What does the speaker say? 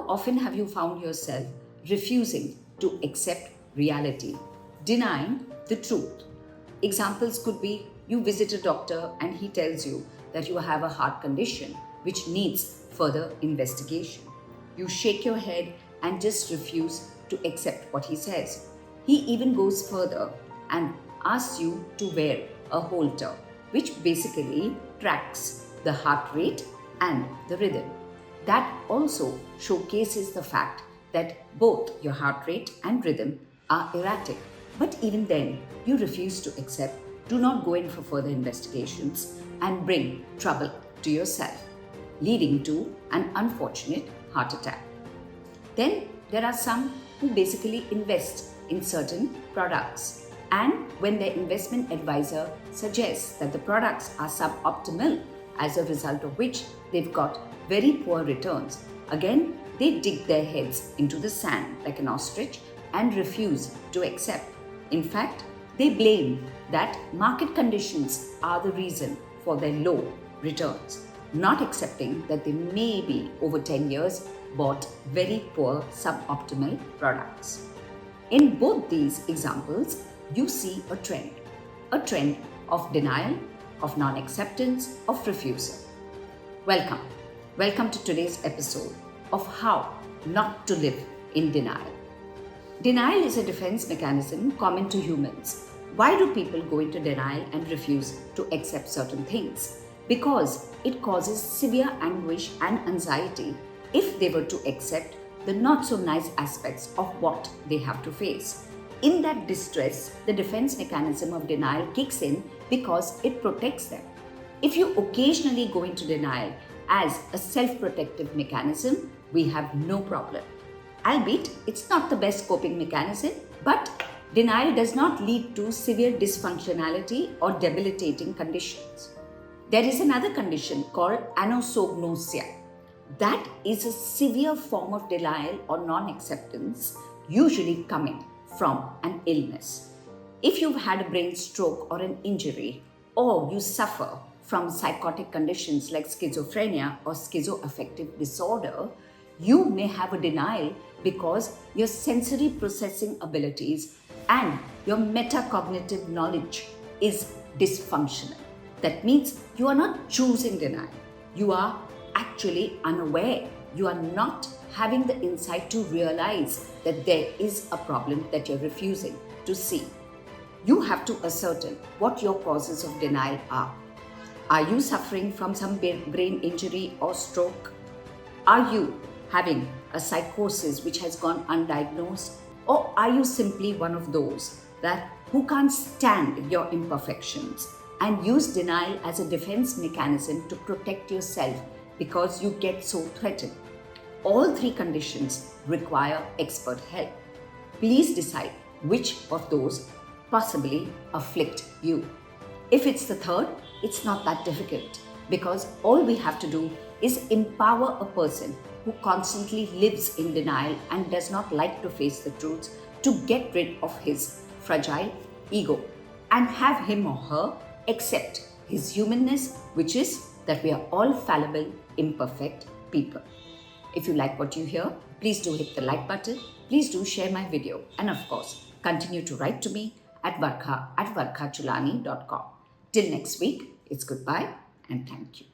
often have you found yourself refusing to accept reality, denying the truth? Examples could be you visit a doctor and he tells you that you have a heart condition which needs further investigation. You shake your head and just refuse to accept what he says. He even goes further and asks you to wear a Holter, which basically tracks the heart rate and the rhythm. That also showcases the fact that both your heart rate and rhythm are erratic. But even then, you refuse to accept, do not go in for further investigations, and bring trouble to yourself, leading to an unfortunate heart attack. Then there are some who basically invest in certain products, and when their investment advisor suggests that the products are suboptimal, as a result of which they've got very poor returns, again they dig their heads into the sand like an ostrich and refuse to accept. In fact, they blame that market conditions are the reason for their low returns, not accepting that they may be over 10 years bought very poor suboptimal products. In both these examples, you see a trend of denial, of non-acceptance, of refusal. Welcome to today's episode of how not to live in denial. Denial is a defense mechanism common to humans. Why do people go into denial and refuse to accept certain things? Because it causes severe anguish and anxiety if they were to accept the not so nice aspects of what they have to face. In that distress, the defense mechanism of denial kicks in because it protects them. If you occasionally go into denial as a self-protective mechanism, we have no problem. Albeit, it's not the best coping mechanism, but denial does not lead to severe dysfunctionality or debilitating conditions. There is another condition called anosognosia. That is a severe form of denial or non-acceptance, usually coming from an illness. If you've had a brain stroke or an injury, or you suffer from psychotic conditions like schizophrenia or schizoaffective disorder, you may have a denial because your sensory processing abilities and your metacognitive knowledge is dysfunctional. That means you are not choosing denial. You are actually unaware. You are not having the insight to realize that there is a problem that you're refusing to see. You have to ascertain what your causes of denial are. Are you suffering from some brain injury or stroke? Are you having a psychosis which has gone undiagnosed? Or are you simply one of those who can't stand your imperfections and use denial as a defense mechanism to protect yourself because you get so threatened? All three conditions require expert help. Please decide which of those possibly afflict you. If it's the third, it's not that difficult, because all we have to do is empower a person who constantly lives in denial and does not like to face the truths to get rid of his fragile ego and have him or her accept his humanness, which is that we are all fallible, imperfect people. If you like what you hear, please do hit the like button. Please do share my video. And of course, continue to write to me at varkha@varkhachulani.com. Till next week, it's goodbye and thank you.